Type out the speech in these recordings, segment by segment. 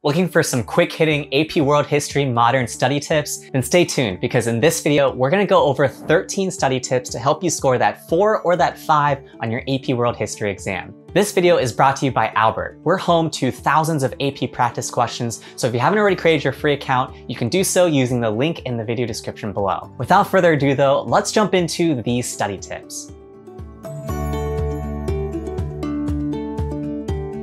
Looking for some quick-hitting AP World History modern study tips? Then stay tuned, because in this video, we're going to go over 13 study tips to help you score that 4 or that 5 on your AP World History exam. This video is brought to you by Albert. We're home to thousands of AP practice questions, so if you haven't already created your free account, you can do so using the link in the video description below. Without further ado though, let's jump into these study tips.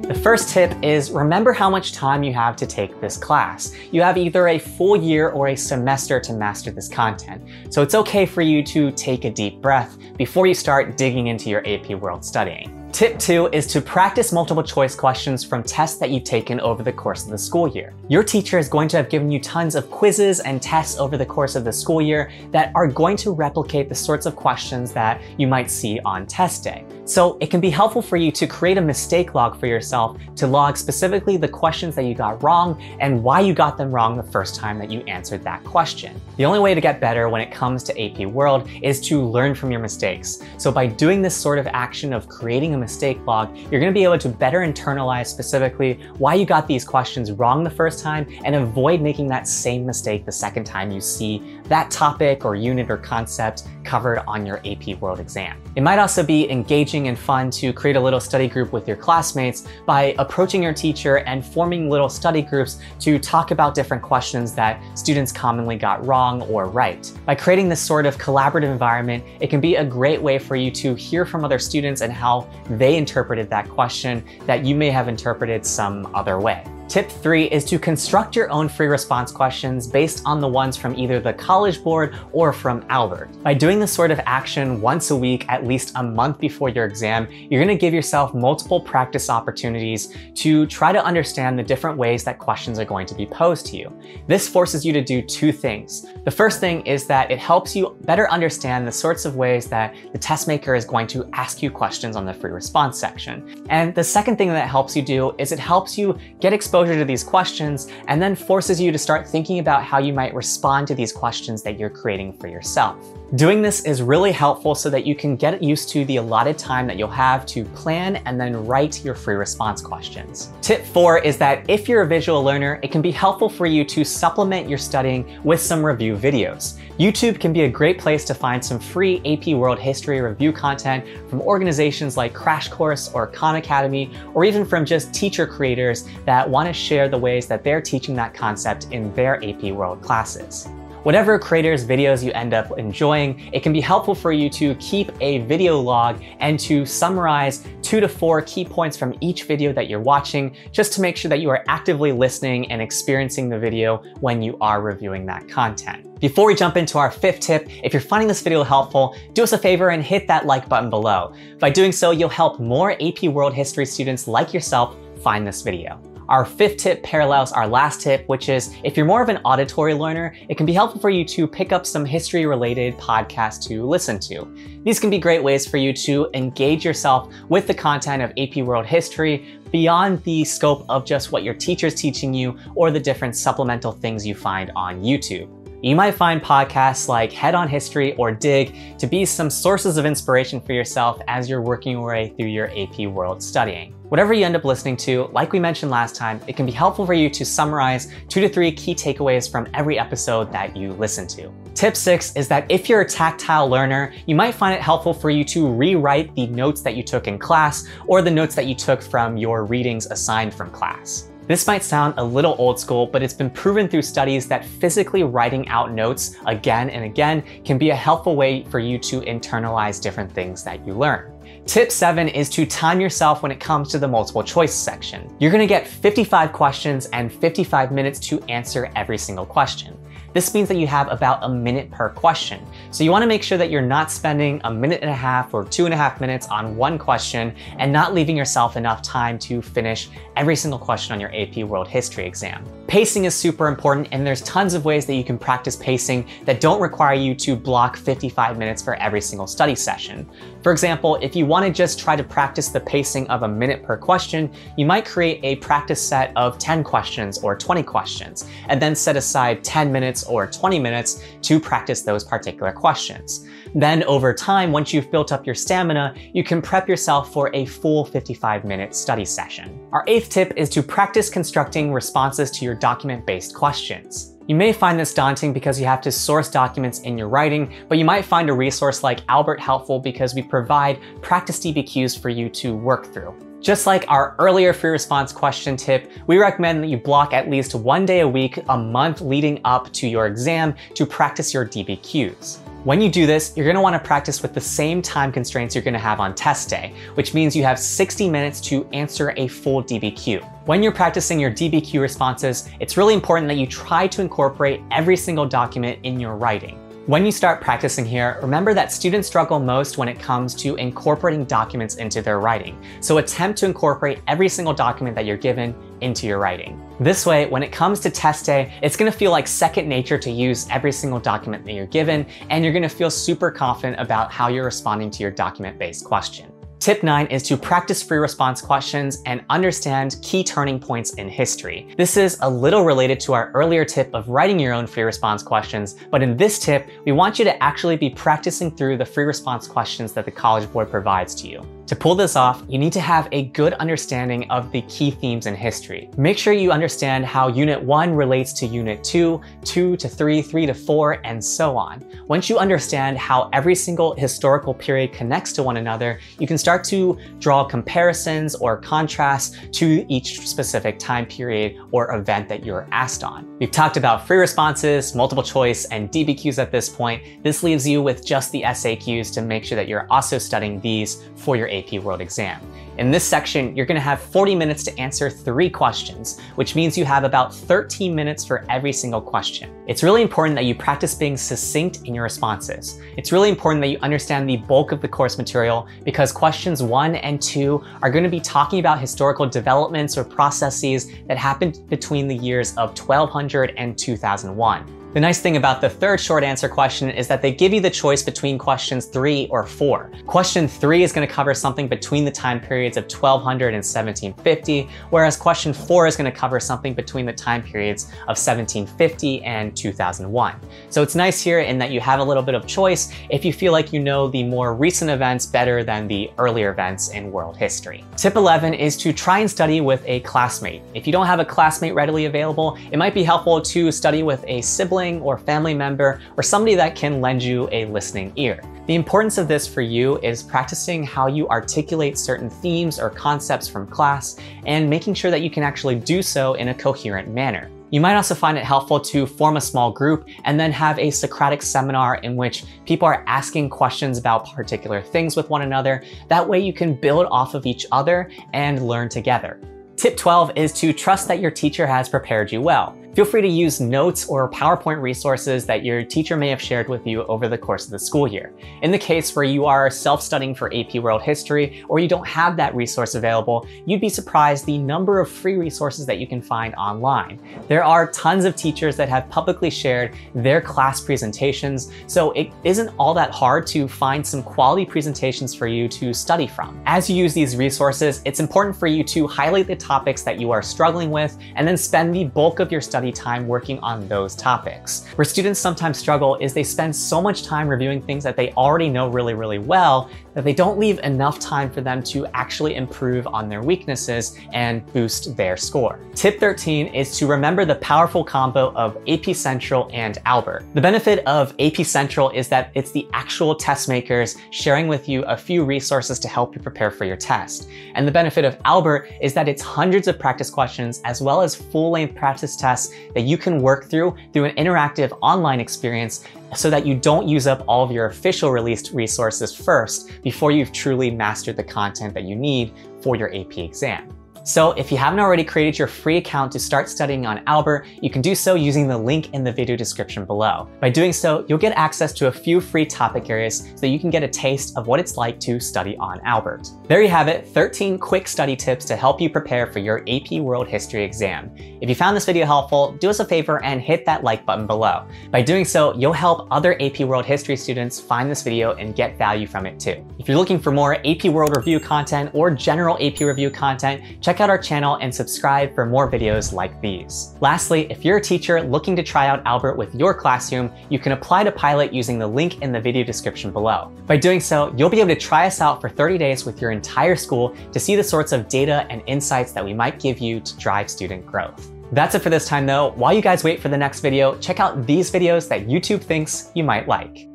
The first tip is remember how much time you have to take this class. You have either a full year or a semester to master this content, so it's okay for you to take a deep breath before you start digging into your AP World studying. Tip 2 is to practice multiple choice questions from tests that you've taken over the course of the school year. Your teacher is going to have given you tons of quizzes and tests over the course of the school year that are going to replicate the sorts of questions that you might see on test day. So it can be helpful for you to create a mistake log for yourself to log specifically the questions that you got wrong and why you got them wrong the first time that you answered that question. The only way to get better when it comes to AP World is to learn from your mistakes. So by doing this sort of action of creating a mistake log, you're going to be able to better internalize specifically why you got these questions wrong the first time and avoid making that same mistake the second time you see that topic or unit or concept covered on your AP World exam. It might also be engaging and fun to create a little study group with your classmates by approaching your teacher and forming little study groups to talk about different questions that students commonly got wrong or right. By creating this sort of collaborative environment, it can be a great way for you to hear from other students and how they interpreted that question that you may have interpreted some other way. Tip 3 is to construct your own free response questions based on the ones from either the College Board or from Albert. By doing this sort of action once a week, at least a month before your exam, you're going to give yourself multiple practice opportunities to try to understand the different ways that questions are going to be posed to you. This forces you to do two things. The first thing is that it helps you better understand the sorts of ways that the test maker is going to ask you questions on the free response section. And the second thing that helps you do is it helps you get exposure to these questions and then forces you to start thinking about how you might respond to these questions that you're creating for yourself. Doing this is really helpful so that you can get used to the allotted time that you'll have to plan and then write your free response questions. Tip 4 is that if you're a visual learner, it can be helpful for you to supplement your studying with some review videos. YouTube can be a great place to find some free AP World History review content from organizations like Crash Course or Khan Academy, or even from just teacher creators that want to share the ways that they're teaching that concept in their AP World classes. Whatever creator's videos you end up enjoying, it can be helpful for you to keep a video log and to summarize 2 to 4 key points from each video that you're watching, just to make sure that you are actively listening and experiencing the video when you are reviewing that content. Before we jump into our 5th tip, if you're finding this video helpful, do us a favor and hit that like button below. By doing so, you'll help more AP World History students like yourself find this video. Our 5th tip parallels our last tip, which is if you're more of an auditory learner, it can be helpful for you to pick up some history-related podcasts to listen to. These can be great ways for you to engage yourself with the content of AP World History beyond the scope of just what your teacher's teaching you or the different supplemental things you find on YouTube. You might find podcasts like Head on History or Dig to be some sources of inspiration for yourself as you're working your way through your AP World studying. Whatever you end up listening to, like we mentioned last time, it can be helpful for you to summarize 2 to 3 key takeaways from every episode that you listen to. Tip 6 is that if you're a tactile learner, you might find it helpful for you to rewrite the notes that you took in class or the notes that you took from your readings assigned from class. This might sound a little old school, but it's been proven through studies that physically writing out notes again and again can be a helpful way for you to internalize different things that you learn. Tip 7 is to time yourself when it comes to the multiple choice section. You're going to get 55 questions and 55 minutes to answer every single question. This means that you have about a minute per question. So you want to make sure that you're not spending a minute and a half or 2.5 minutes on one question and not leaving yourself enough time to finish every single question on your AP World History exam. Pacing is super important, and there's tons of ways that you can practice pacing that don't require you to block 55 minutes for every single study session. For example, if you want to just try to practice the pacing of a minute per question, you might create a practice set of 10 questions or 20 questions, and then set aside 10 minutes or 20 minutes to practice those particular questions. Then over time, once you've built up your stamina, you can prep yourself for a full 55-minute study session. Our 8th tip is to practice constructing responses to your document-based questions. You may find this daunting because you have to source documents in your writing, but you might find a resource like Albert helpful because we provide practice DBQs for you to work through. Just like our earlier free response question tip, we recommend that you block at least 1 day a week, a month leading up to your exam to practice your DBQs. When you do this, you're going to want to practice with the same time constraints you're going to have on test day, which means you have 60 minutes to answer a full DBQ. When you're practicing your DBQ responses, it's really important that you try to incorporate every single document in your writing. When you start practicing here, remember that students struggle most when it comes to incorporating documents into their writing. So attempt to incorporate every single document that you're given into your writing. This way, when it comes to test day, it's going to feel like second nature to use every single document that you're given, and you're going to feel super confident about how you're responding to your document-based question. Tip 9 is to practice free response questions and understand key turning points in history. This is a little related to our earlier tip of writing your own free response questions, but in this tip, we want you to actually be practicing through the free response questions that the College Board provides to you. To pull this off, you need to have a good understanding of the key themes in history. Make sure you understand how Unit 1 relates to Unit 2, 2 to 3, 3 to 4, and so on. Once you understand how every single historical period connects to one another, you can start to draw comparisons or contrasts to each specific time period or event that you're asked on. We've talked about free responses, multiple choice, and DBQs at this point. This leaves you with just the SAQs to make sure that you're also studying these for your AP World exam. In this section, you're going to have 40 minutes to answer 3 questions, which means you have about 13 minutes for every single question. It's really important that you practice being succinct in your responses. It's really important that you understand the bulk of the course material because questions 1 and 2 are going to be talking about historical developments or processes that happened between the years of 1200 and 2001. The nice thing about the third short answer question is that they give you the choice between questions 3 or 4. Question 3 is going to cover something between the time periods of 1200 and 1750, whereas question 4 is going to cover something between the time periods of 1750 and 2001. So it's nice here in that you have a little bit of choice if you feel like you know the more recent events better than the earlier events in world history. Tip 11 is to try and study with a classmate. If you don't have a classmate readily available, it might be helpful to study with a sibling or family member or somebody that can lend you a listening ear. The importance of this for you is practicing how you articulate certain themes or concepts from class and making sure that you can actually do so in a coherent manner. You might also find it helpful to form a small group and then have a Socratic seminar in which people are asking questions about particular things with one another. That way you can build off of each other and learn together. Tip 12 is to trust that your teacher has prepared you well. Feel free to use notes or PowerPoint resources that your teacher may have shared with you over the course of the school year. In the case where you are self-studying for AP World History or you don't have that resource available, you'd be surprised the number of free resources that you can find online. There are tons of teachers that have publicly shared their class presentations, so it isn't all that hard to find some quality presentations for you to study from. As you use these resources, it's important for you to highlight the topics that you are struggling with and then spend the bulk of your study time working on those topics. Where students sometimes struggle is they spend so much time reviewing things that they already know really well that they don't leave enough time for them to actually improve on their weaknesses and boost their score. Tip 13 is to remember the powerful combo of AP Central and Albert. The benefit of AP Central is that it's the actual test makers sharing with you a few resources to help you prepare for your test. And the benefit of Albert is that it's hundreds of practice questions as well as full-length practice tests that you can work through an interactive online experience so that you don't use up all of your official released resources first before you've truly mastered the content that you need for your AP exam. So if you haven't already created your free account to start studying on Albert, you can do so using the link in the video description below. By doing so, you'll get access to a few free topic areas so you can get a taste of what it's like to study on Albert. There you have it, 13 quick study tips to help you prepare for your AP World History exam. If you found this video helpful, do us a favor and hit that like button below. By doing so, you'll help other AP World History students find this video and get value from it too. If you're looking for more AP World Review content or general AP Review content, check out our channel and subscribe for more videos like these. Lastly, if you're a teacher looking to try out Albert with your classroom, you can apply to pilot using the link in the video description below. By doing so, you'll be able to try us out for 30 days with your entire school to see the sorts of data and insights that we might give you to drive student growth. That's it for this time though. While you guys wait for the next video, check out these videos that YouTube thinks you might like.